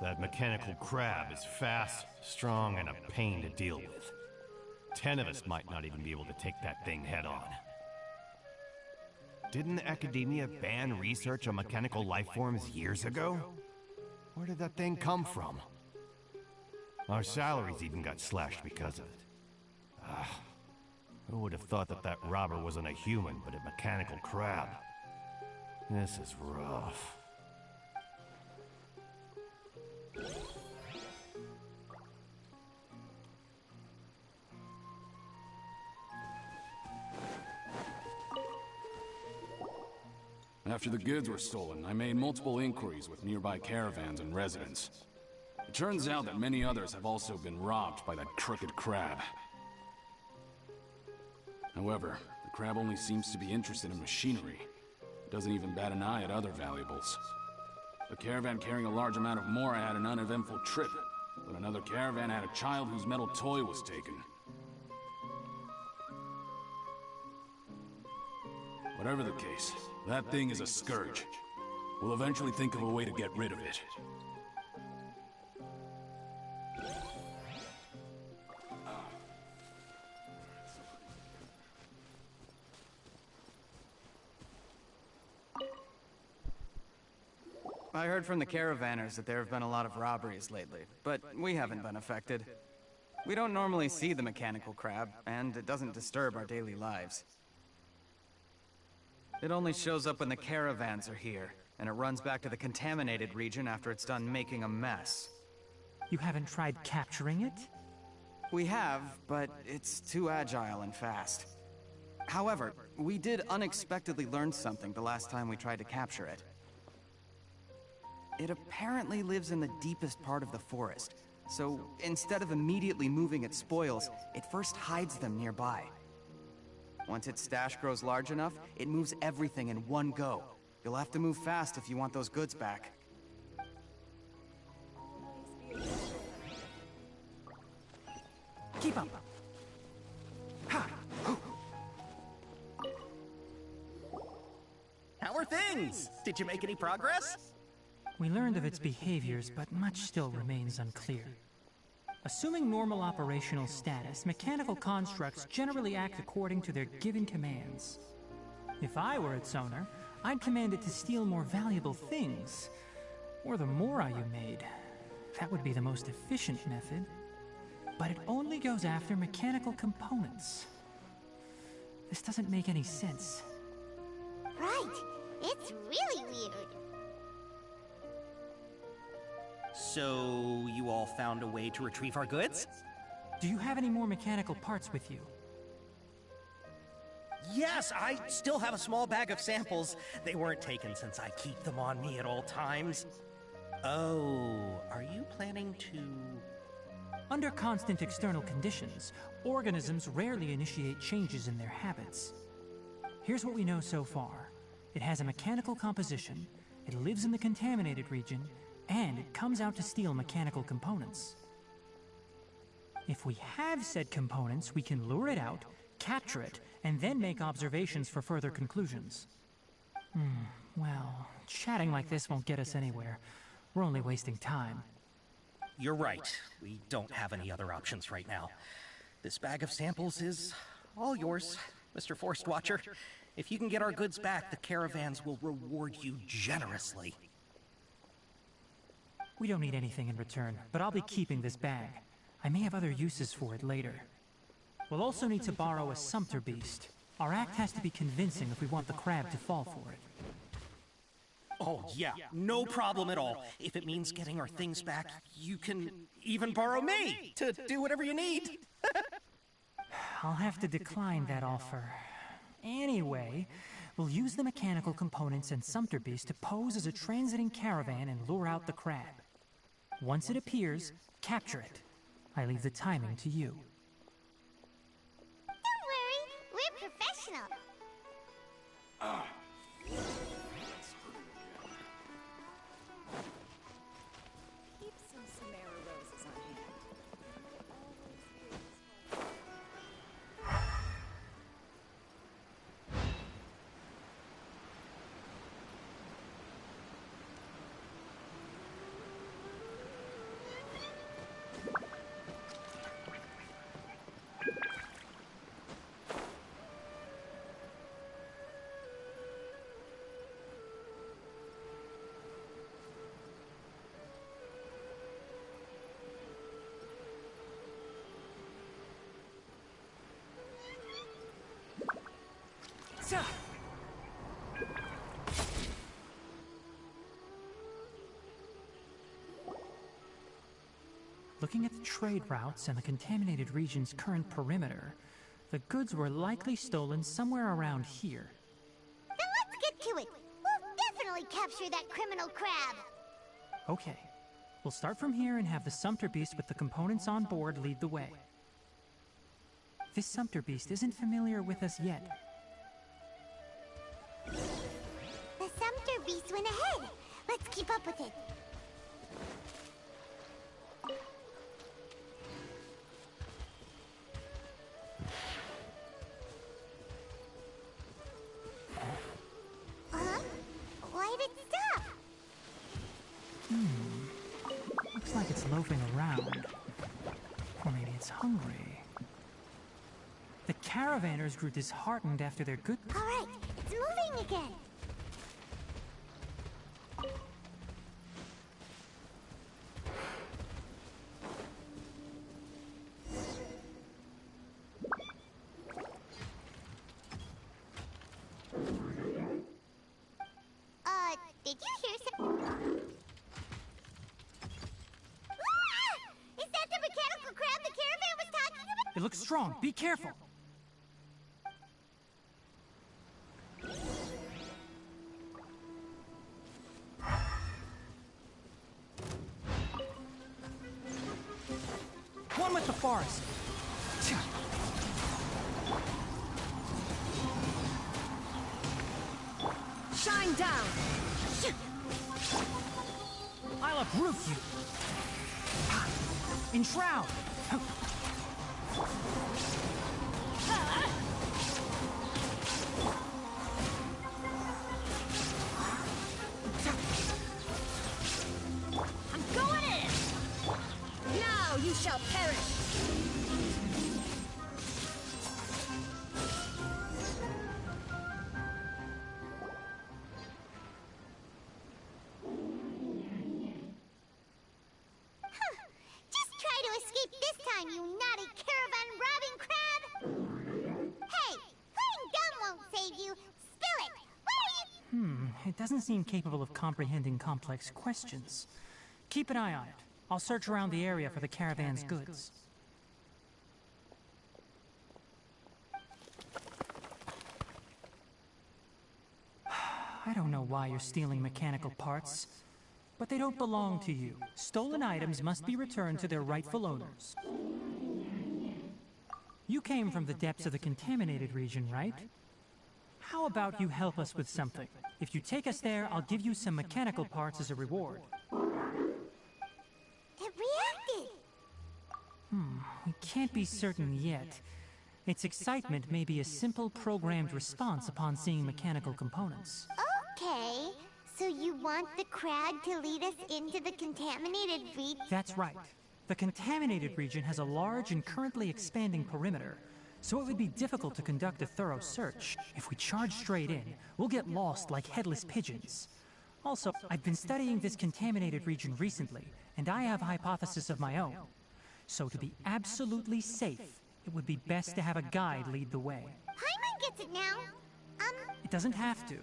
That mechanical crab is fast, strong, and a pain to deal with. 10 of us might not even be able to take that thing head on. Didn't academia ban research on mechanical life forms years ago? Where did that thing come from? Our salaries even got slashed because of it. Who would have thought that that robber wasn't a human, but a mechanical crab? This is rough. After the goods were stolen, I made multiple inquiries with nearby caravans and residents. It turns out that many others have also been robbed by that crooked crab. However, the crab only seems to be interested in machinery. It doesn't even bat an eye at other valuables. A caravan carrying a large amount of mora had an uneventful trip, but another caravan had a child whose metal toy was taken. Whatever the case, that thing is a scourge. We'll eventually think of a way to get rid of it. I heard from the caravanners that there have been a lot of robberies lately, but we haven't been affected. We don't normally see the mechanical crab, and it doesn't disturb our daily lives. It only shows up when the caravans are here, and it runs back to the contaminated region after it's done making a mess. You haven't tried capturing it? We have, but it's too agile and fast. However, we did unexpectedly learn something the last time we tried to capture it. It apparently lives in the deepest part of the forest, so instead of immediately moving its spoils, it first hides them nearby. Once its stash grows large enough, it moves everything in one go. You'll have to move fast if you want those goods back. Keep up. Ha! How are things? Did you make any progress? We learned of its behaviors, but much still remains unclear. Assuming normal operational status, mechanical constructs generally act according to their given commands. If I were its owner, I'd command it to steal more valuable things, or the mora you made. That would be the most efficient method. But it only goes after mechanical components. This doesn't make any sense. Right. It's really weird. So, you all found a way to retrieve our goods? Do you have any more mechanical parts with you? Yes, I still have a small bag of samples. They weren't taken since I keep them on me at all times. Oh, are you planning to... Under constant external conditions, organisms rarely initiate changes in their habits. Here's what we know so far. It has a mechanical composition, it lives in the contaminated region, and it comes out to steal mechanical components. If we have said components, we can lure it out, capture it, and then make observations for further conclusions. Well, chatting like this won't get us anywhere. We're only wasting time. You're right. We don't have any other options right now. This bag of samples is all yours, Mr. Forest Watcher. If you can get our goods back, the caravans will reward you generously. We don't need anything in return, but I'll be keeping this bag. I may have other uses for it later. We'll also need to borrow a sumpter beast. Our act has to be convincing if we want the crab to fall for it. Oh, yeah, no problem at all. If it means getting our things back, you can even borrow me to do whatever you need. I'll have to decline that offer. Anyway, we'll use the mechanical components and sumpter beast to pose as a transiting caravan and lure out the crab. Once it appears, capture it. I leave the timing to you. Don't worry, we're professional. Keep some Samara roses on hand. Looking at the trade routes and the contaminated region's current perimeter, the goods were likely stolen somewhere around here. Then let's get to it. We'll definitely capture that criminal crab. Okay. We'll start from here and have the Sumpter Beast with the components on board lead the way. This Sumpter Beast isn't familiar with us yet. The Sumpter Beast went ahead. Let's keep up with it. Huh? Why did it stop? Looks like it's loafing around. Or maybe it's hungry. The caravanners grew disheartened after their good... All right, it's moving again. Did you hear some... Is that the mechanical crab the caravan was talking about? It looks strong. Be careful. One with the forest. Shine down! I'll uproot you. Enshroud. I'm going in! Now you shall perish! Just try to escape this time, you naughty caravan-robbing crab! Hey, playing dumb won't save you. Spill it! What are you... It doesn't seem capable of comprehending complex questions. Keep an eye on it. I'll search around the area for the caravan's goods. I don't know why you're stealing mechanical parts, but they don't belong to you. Stolen items must be returned to their rightful owners. You came from the depths of the contaminated region, right? How about you help us with something? If you take us there, I'll give you some mechanical parts as a reward. It reacted! We can't be certain yet. Its excitement may be a simple programmed response upon seeing mechanical components. Okay, so you want the crab to lead us into the contaminated region? That's right. The contaminated region has a large and currently expanding perimeter, so it would be difficult to conduct a thorough search. If we charge straight in, we'll get lost like headless pigeons. Also, I've been studying this contaminated region recently, and I have a hypothesis of my own. So to be absolutely safe, it would be best to have a guide lead the way. Paimon gets it now. It doesn't have to,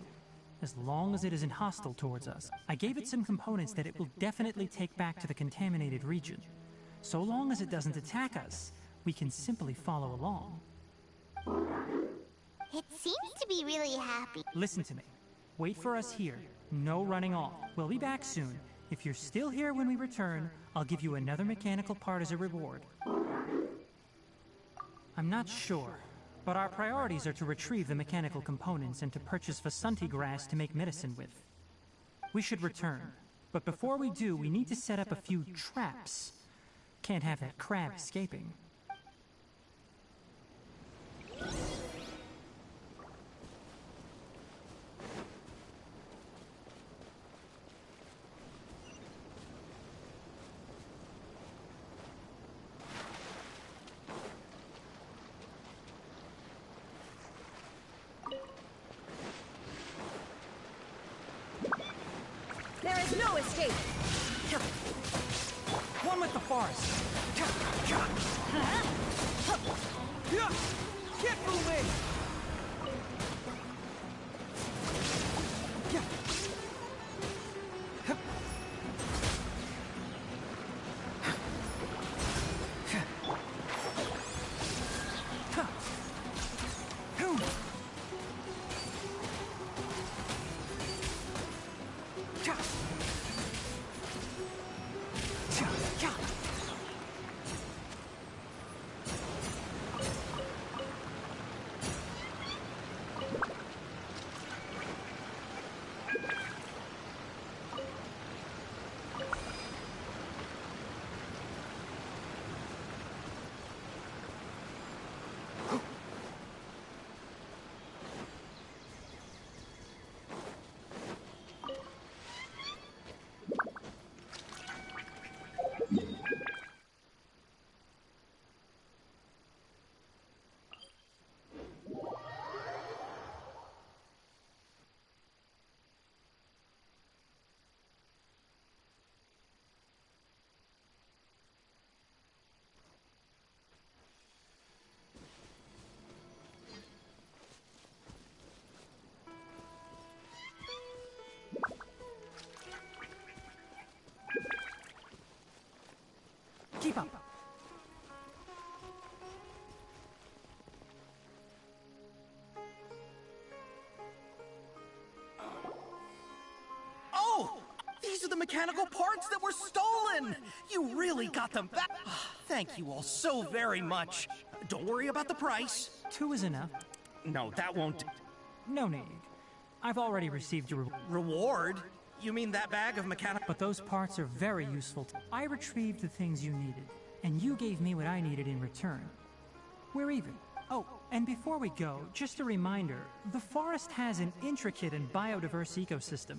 as long as it isn't hostile towards us. I gave it some components that it will definitely take back to the contaminated region. So long as it doesn't attack us, we can simply follow along. It seems to be really happy. Listen to me. Wait for us here. No running off. We'll be back soon. If you're still here when we return, I'll give you another mechanical part as a reward. I'm not sure, but our priorities are to retrieve the mechanical components and to purchase Vasanti grass to make medicine with. We should return, but before we do, we need to set up a few traps. Can't have that crab escaping. There is no escape! One with the forest. Get moving! keep up. Oh! These are the mechanical parts that were stolen! You really got them back! Thank you all so very much. Don't worry about the price. 2 is enough. No, that won't... No need. I've already received your Reward? You mean that bag of mechanical... But those parts are very useful. I retrieved the things you needed, and you gave me what I needed in return. We're even. Oh, and before we go, just a reminder, the forest has an intricate and biodiverse ecosystem.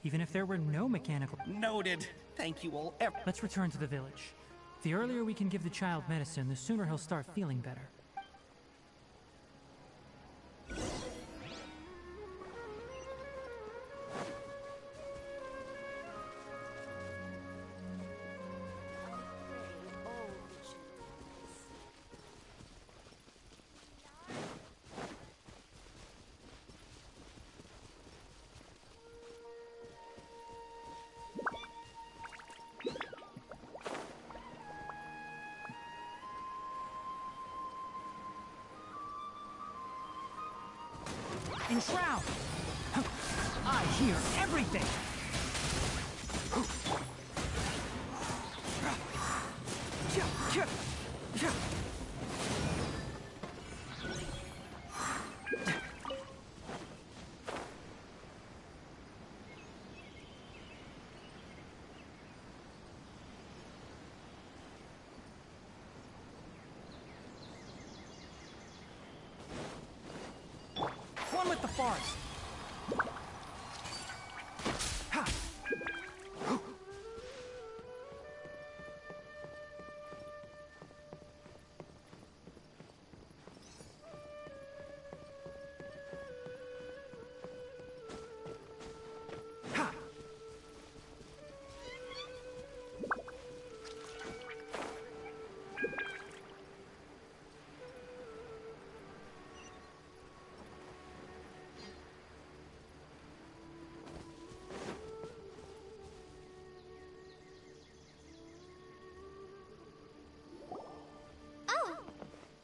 Even if there were no mechanical... Noted. Thank you all Let's return to the village. The earlier we can give the child medicine, the sooner he'll start feeling better. Enshroud! I hear everything! One with the forest! Ha! Ha! Oh!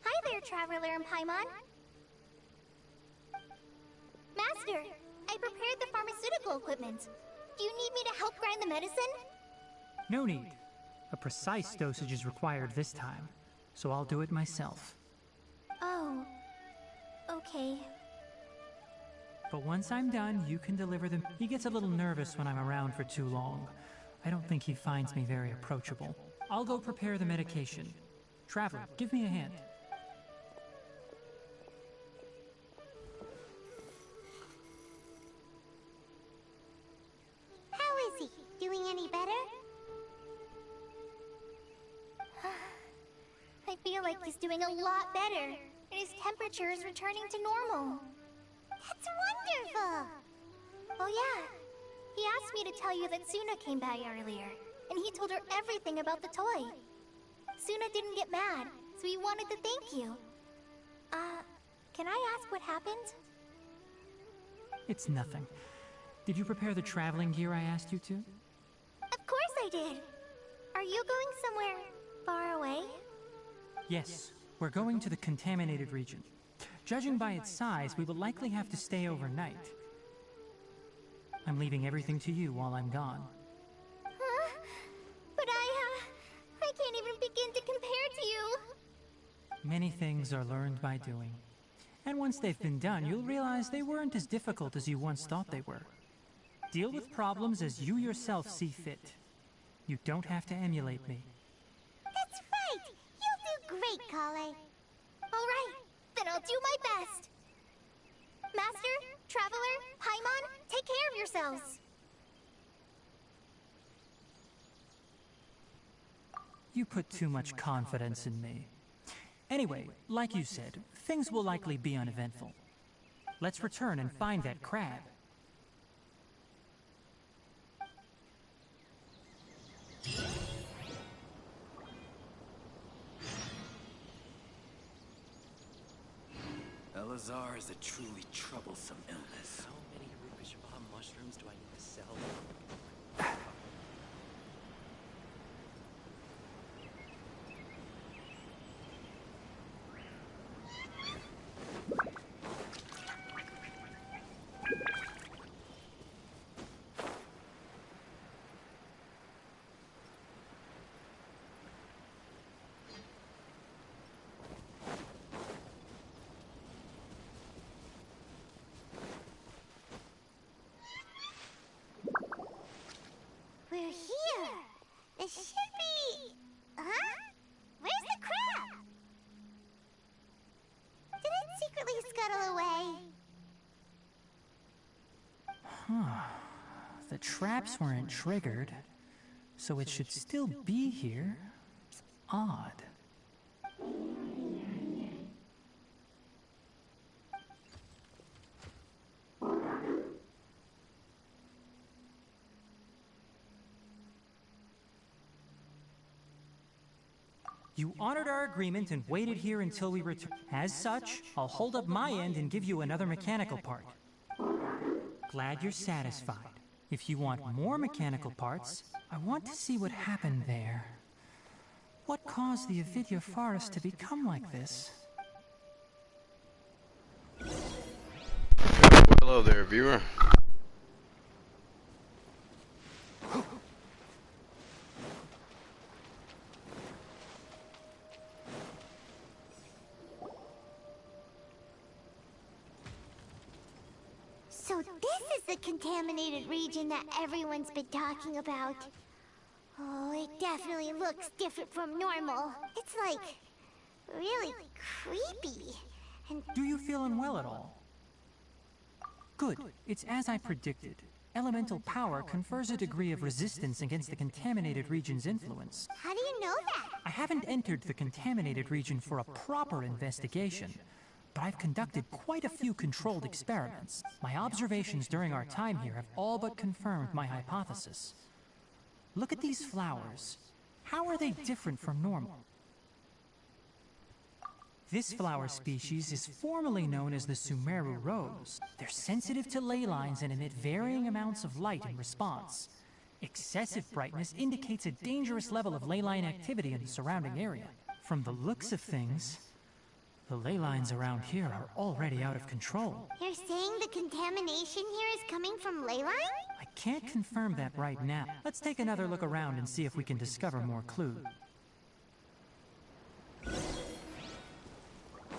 Hi there, Traveler and Paimon. Master, I prepared the pharmaceutical equipment. Do you need me to help grind the medicine? No need. A precise dosage is required this time, so I'll do it myself. Oh. Okay. But once I'm done, you can deliver them. He gets a little nervous when I'm around for too long. I don't think he finds me very approachable. I'll go prepare the medication. Traveler, give me a hand. How is he? Doing any better? I feel like he's doing a lot better, and his temperature is returning to normal. That's wonderful! Oh yeah, he asked me to tell you that Suna came by earlier, and he told her everything about the toy. Suna didn't get mad, so he wanted to thank you. Can I ask what happened? It's nothing. Did you prepare the traveling gear I asked you to? Of course I did! Are you going somewhere far away? Yes, we're going to the contaminated region. Judging by its size, we will likely have to stay overnight. I'm leaving everything to you while I'm gone. Huh? But I can't even begin to compare to you. Many things are learned by doing. And once they've been done, you'll realize they weren't as difficult as you once thought they were. Deal with problems as you yourself see fit. You don't have to emulate me. That's right! You'll do great, Kale. Alright, then I'll do my best. Master, Traveler, Paimon, take care of yourselves. You put too much confidence in me. Anyway, like you said, things will likely be uneventful. Let's return and find that crab. Elazar is a truly troublesome illness. How many Rubish bomb mushrooms do I need to sell? here. It should be... Huh? Where's the crab? Did it secretly scuttle away? The traps weren't triggered, so it should still be here. Odd. You honored our agreement and waited here until we return. As such, I'll hold up my end and give you another mechanical part. Glad you're satisfied. If you want more mechanical parts, I want to see what happened there. What caused the Avidya forest to become like this? Hello there, viewer. So this is the contaminated region that everyone's been talking about. Oh, it definitely looks different from normal. It's like... really creepy. And... Do you feel unwell at all? Good. It's as I predicted. Elemental power confers a degree of resistance against the contaminated region's influence. How do you know that? I haven't entered the contaminated region for a proper investigation, but I've conducted quite a few controlled experiments. My observations during our time here have all but confirmed my hypothesis. Look at these flowers. How are they different from normal? This flower species is formally known as the Sumeru rose. They're sensitive to ley lines and emit varying amounts of light in response. Excessive brightness indicates a dangerous level of ley line activity in the surrounding area. From the looks of things, the ley lines around here are already out of control. You're saying the contamination here is coming from ley line? I can't confirm that right now. Let's take another look around and see if we can discover more clues.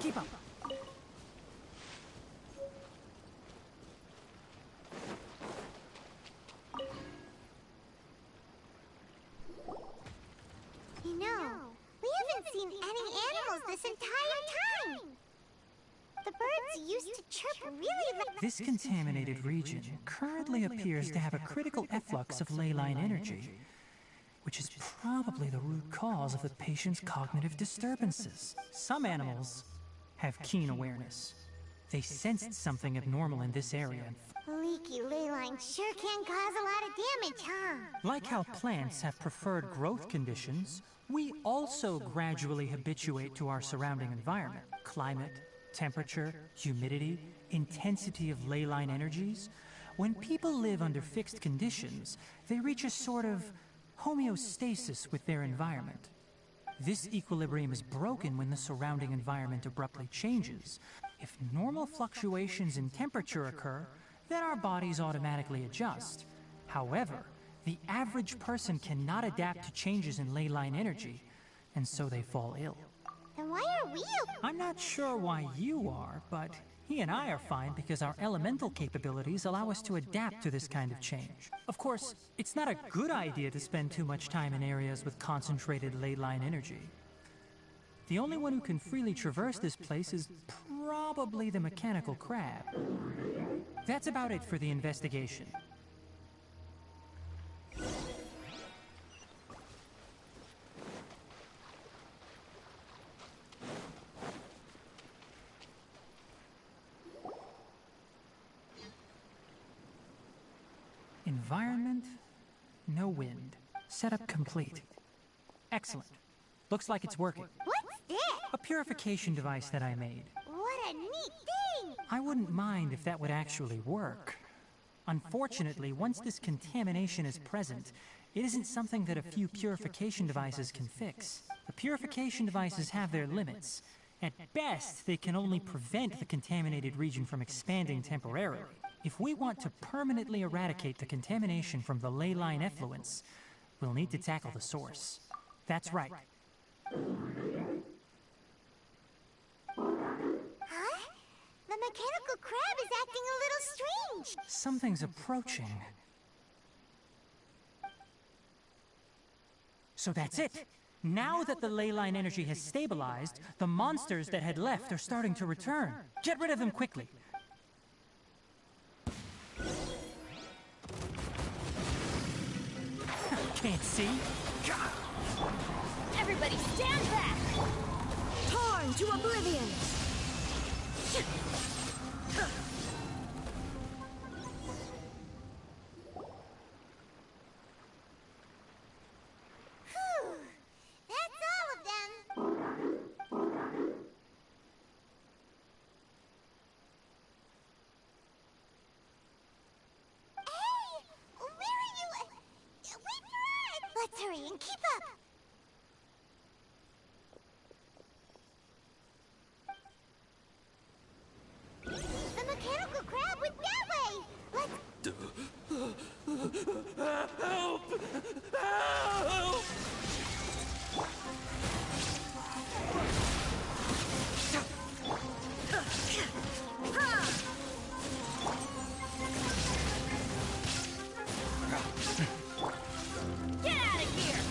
Keep up. You know, we haven't seen any animals this entire time. The birds used to chirp really loud. This contaminated region currently appears to have a critical efflux of ley line energy, which is probably the root cause of the patient's cognitive disturbances. Some animals have keen awareness. They sensed something abnormal in this area. Leaky ley line sure can cause a lot of damage, huh? Like how plants have preferred growth conditions, we also gradually habituate to our surrounding environment. Climate, temperature, humidity, intensity of ley line energies. When people live under fixed conditions, they reach a sort of homeostasis with their environment. This equilibrium is broken when the surrounding environment abruptly changes. If normal fluctuations in temperature occur, then our bodies automatically adjust. However, the average person cannot adapt to changes in ley line energy, and so they fall ill. Then why are we? I'm not sure why you are, but he and I are fine because our elemental capabilities allow us to adapt to this kind of change. Of course, it's not a good idea to spend too much time in areas with concentrated ley line energy. The only one who can freely traverse this place is probably the mechanical crab. That's about it for the investigation. Environment, no wind. Setup complete. Excellent. Looks like it's working. What's this? A purification device that I made. What a neat thing! I wouldn't mind if that would actually work. Unfortunately, once this contamination is present, it isn't something that a few purification devices can fix. The purification devices have their limits. At best, they can only prevent the contaminated region from expanding temporarily. If we want to permanently eradicate the contamination from the ley line effluence, we'll need to tackle the source. That's right. Huh? The mechanical crab is acting a little strange. Something's approaching. So that's it. Now that the ley line energy has stabilized, the monsters that had left are starting to return. Get rid of them quickly. Can't see? Everybody stand back! Torn to oblivion! Whew! That's all of them! Hey! Where are you? Wait for us! Let's hurry and keep up! The mechanical crab went that way! Let's... Help! Help! Get out of here!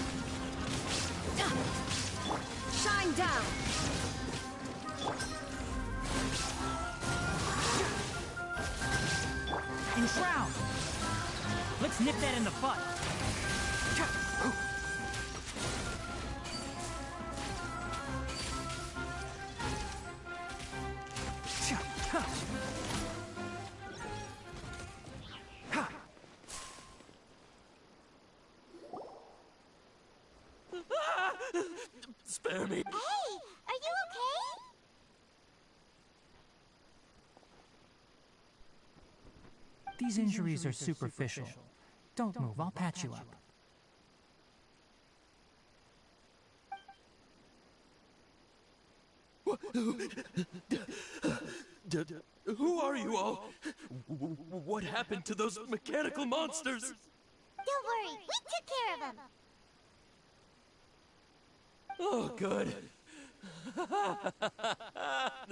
Shine down! Enshroud! Let's nip that in the butt. Spare me. Hey! Are you okay? These injuries are superficial. Don't move, I'll patch you up. Who are you all? What happened to those mechanical monsters? Don't worry, we took care of them. Oh, good.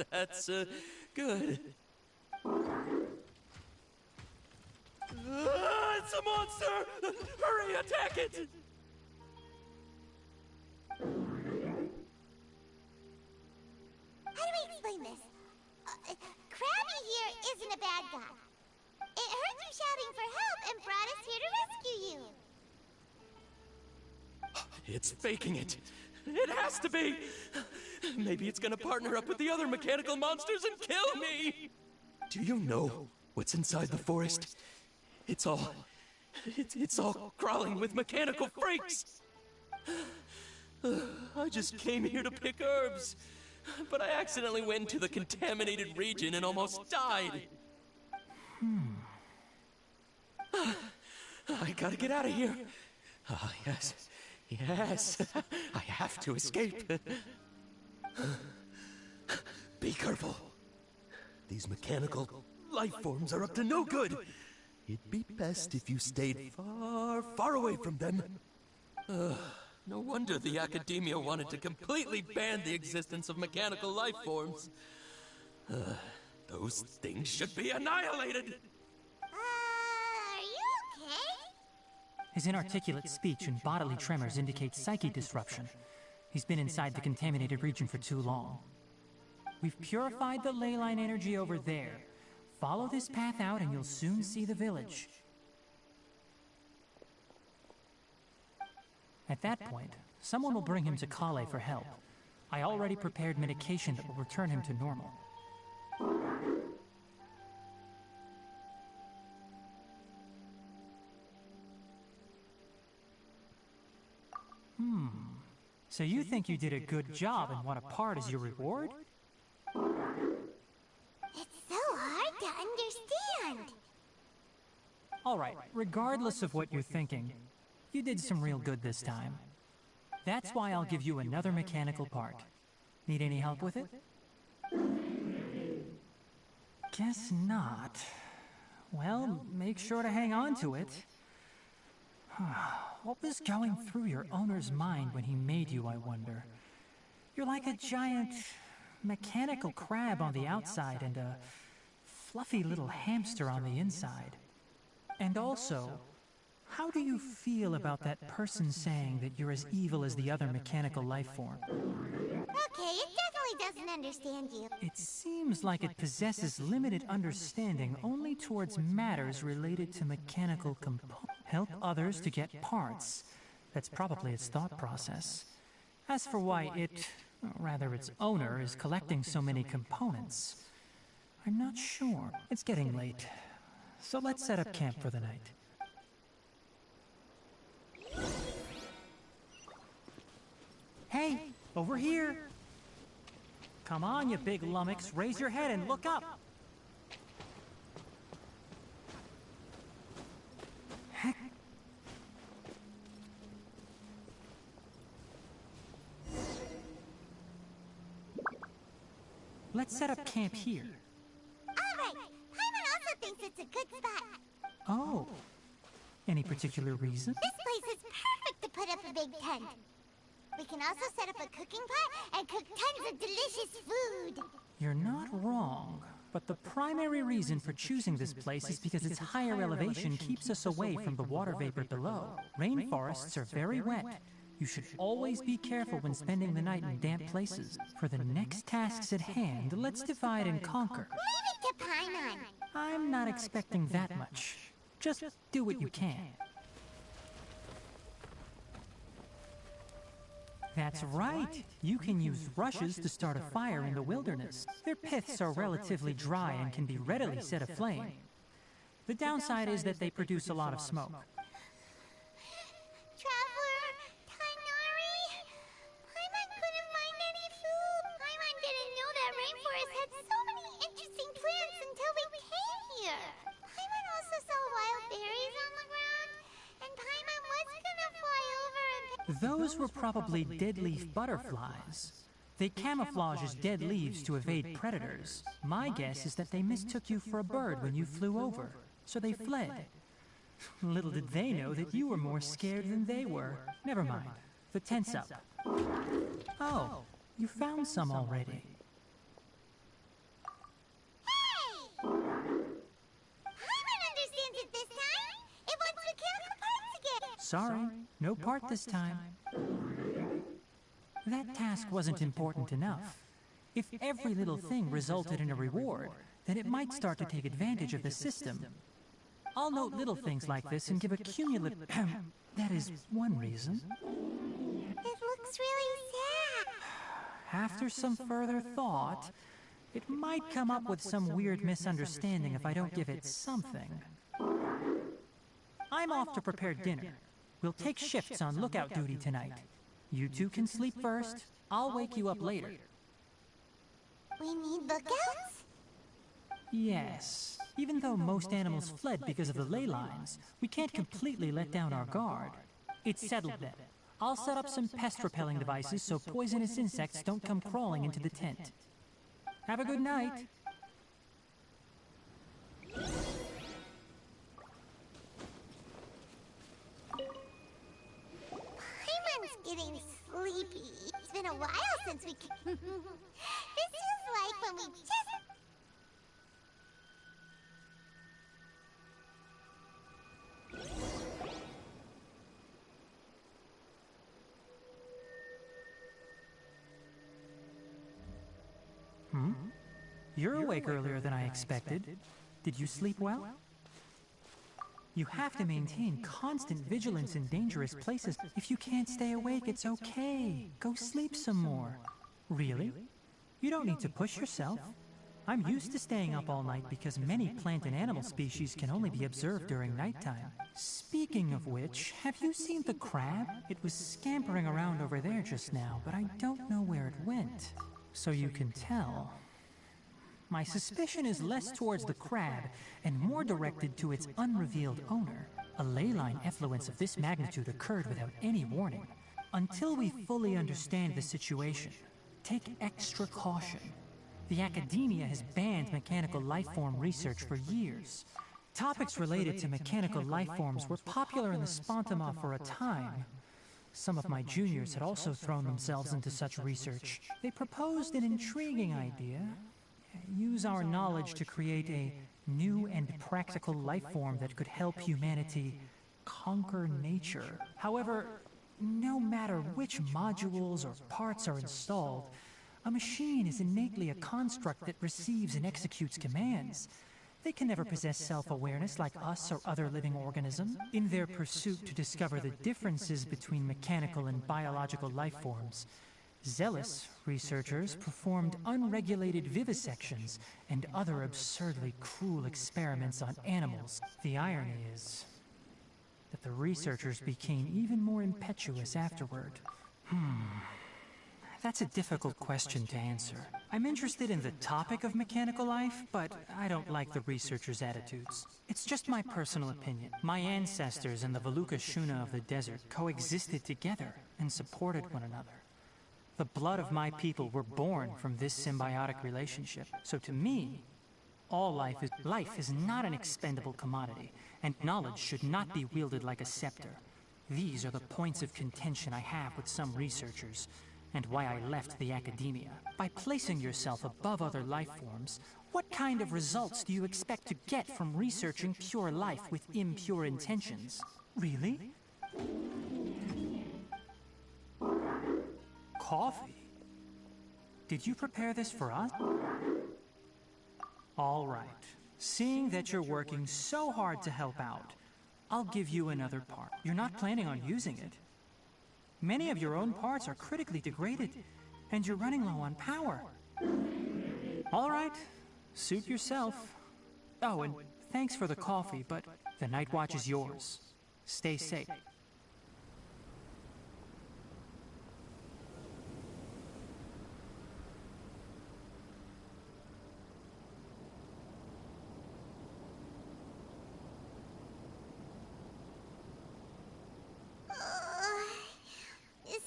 That's good. It's a monster! Hurry, attack it! How do we explain this? Krabby here isn't a bad guy. It heard you shouting for help and brought us here to rescue you. It's faking it. It has to be. Maybe it's gonna partner up with the other mechanical monsters and kill me. Do you know what's inside the forest? It's all crawling with mechanical freaks. I just came here to pick herbs, but I accidentally went into the contaminated region and almost died. I gotta get out of here. Ah, yes. Yes. I have to escape. Be careful. These mechanical life forms are up to no good. It'd be best if you stayed far, far away from them. No wonder the academia wanted to completely ban the existence of mechanical life forms. Those things should be annihilated. Are you okay? His inarticulate speech and bodily tremors indicate psyche disruption. He's been inside the contaminated region for too long. We've purified the ley line energy over there. Follow this path out and you'll soon see the village. At that point, someone will bring him to Kale for help. I already prepared medication that will return him to normal. So you think you did a good job and want a part as your reward? It's so hard to understand. Alright, regardless of what you're thinking, you did some real good this time. That's why I'll give you another mechanical part. Need any help with it? Guess not. Well, make sure to hang on to it. What was going through your owner's mind when he made you, I wonder? You're like a giant mechanical crab on the outside and a fluffy little hamster on the inside. And also, How do you feel about that person saying that you're as evil as the other mechanical life form? Okay, it definitely doesn't understand you. It seems like it possesses limited understanding only towards matters related to mechanical components. Help others to get parts. That's probably its thought process. As for why it, or rather its owner, is collecting so many components, I'm not sure. It's getting late, so let's set up camp for the night. Hey, over here! Come on, you big lummox, raise your head and look up! Heck. Let's set up camp here. Alright, Paimon also thinks it's a good spot. Oh. Any particular reason? This place is perfect to put up a big tent. We can also set up a cooking pot and cook tons of delicious food. You're not wrong, but the primary reason for choosing this place is because its higher elevation keeps us away from the water vapor below. Rainforests are very wet. You should always be careful when spending the night in damp places. For the next tasks at hand, let's divide and conquer. Leave it to Paimon. I'm not expecting that much. Just do what you can. That's right. You can use rushes to start a fire in the wilderness. Their piths are relatively dry and can be readily set aflame. The downside is that they produce a lot of smoke. Traveler, Tainari, Paimon couldn't find any food. Paimon didn't know that rainforest had so many interesting plants until we came here. Paimon also saw wild berries on the ground, and Paimon was gonna fly over and pick. Those were probably dead-leaf butterflies. They camouflage as dead leaves to evade predators. My guess is that they mistook you for a bird when you flew over, so they fled. Little did they know that you were more scared than they were. Never mind. The tent's up. Oh, you found some already. Hey! Paimon understands it this time. It wants mechanical parts again. Sorry, no part this time. That task wasn't important enough. If every little thing resulted in a reward, then it might start to take advantage of the system. I'll note little things like this and give a cumulative... that is one reason. It looks really sad. After some further thought, it might come up with some weird misunderstanding if I don't give it something. I'm off to prepare dinner. We'll take shifts on lookout duty tonight. You two can sleep first. I'll wake you up later. We need lookouts? Yes. Even though most animals fled because of the ley lines, we can't completely let down our guard. It's settled then. I'll set up some pest-repelling devices so poisonous insects don't come crawling into the tent. Have a good night. Paimon's getting sleepy. It's been a while since we This feels like when we just... You're awake earlier than I expected. Did you sleep well? You have to maintain constant vigilance in dangerous places. If you can't stay awake, it's okay. Go sleep some more. Really? You don't need to push yourself. I'm used to staying up all night because many plant and animal species can only be observed during nighttime. Speaking of which, have you seen the crab? It was scampering around over there just now, but I don't know where it went. So you can tell. My suspicion is less towards the crab and more directed to its unrevealed owner. A ley line effluence of this magnitude occurred without any warning. Until we fully understand the situation, take extra caution. The academia has banned mechanical lifeform research for years. Topics related to mechanical lifeforms were popular in the Spontama for a time. Some of my juniors had also thrown themselves into such research. They proposed an intriguing idea. Use our knowledge to create a new and practical lifeform that could help humanity conquer nature. However, no matter which modules or parts are installed, a machine is innately a construct that receives and executes commands. They can never possess self-awareness like us or other living organisms. In their pursuit to discover the differences between mechanical and biological life forms, zealous researchers performed unregulated vivisections and other absurdly cruel experiments on animals. The irony is that the researchers became even more impetuous afterward. That's a difficult question to answer. I'm interested in the topic of mechanical life, but I don't like the researchers' attitudes. It's just my personal opinion. My ancestors and the Valuka Shuna of the desert coexisted together and supported one another. The blood of my people were born from this symbiotic relationship. So to me, all life is not an expendable commodity, and knowledge should not be wielded like a scepter. These are the points of contention I have with some researchers, and why I left the academia. By placing yourself above other life forms, what kind of results do you expect to get from researching pure life with impure intentions? Really? Coffee? Did you prepare this for us? All right. Seeing that you're working so hard to help out, I'll give you another part. You're not planning on using it. Many of your own parts are critically degraded, and you're running low on power. All right. Suit yourself. Oh, and thanks for the coffee, but the night watch is yours. Stay safe.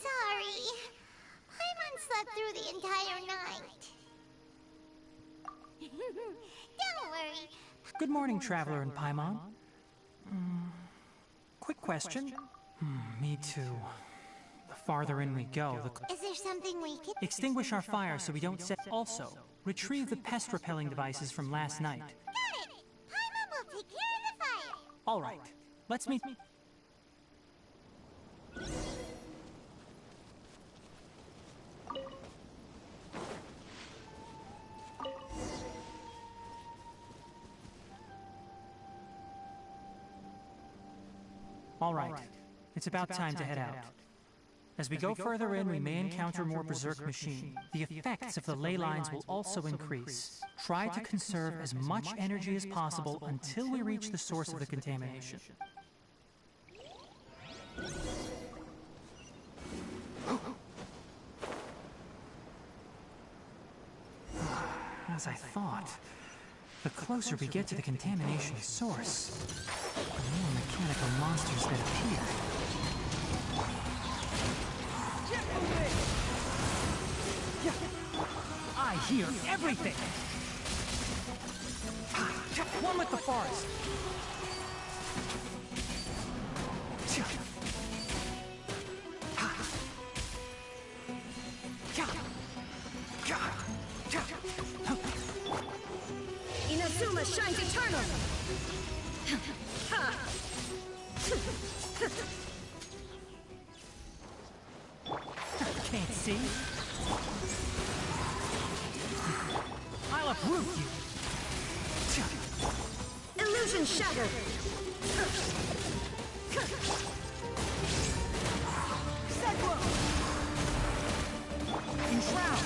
Sorry. Paimon slept through the entire night. Don't worry. Good morning, Traveler and Paimon. Quick question. Me too. The farther in we go, the... Is there something we could... Extinguish our fire so we don't set... Also, retrieve the pest-repelling devices from last night. Got it! Paimon will take care of the fire. All right. Let's meet... All right. It's about time to head out. As we go further in, we may encounter more Berserk machine. The effects of the ley lines will also increase. Try to conserve as much energy as possible until we reach the source of the contamination. As I thought, the closer we get to the contamination source, the more mechanical monsters that appear. I hear everything! One with the forest! Inazuma shines eternal! Can't see? I'll uproot you! Illusion shattered! Cyclone! Enshroud!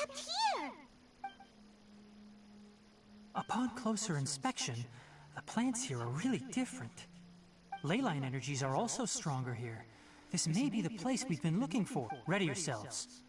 trapped here! Upon closer inspection, the plants here are really different. Ley line energies are also stronger here. This may be the place we've been looking for. Ready yourselves.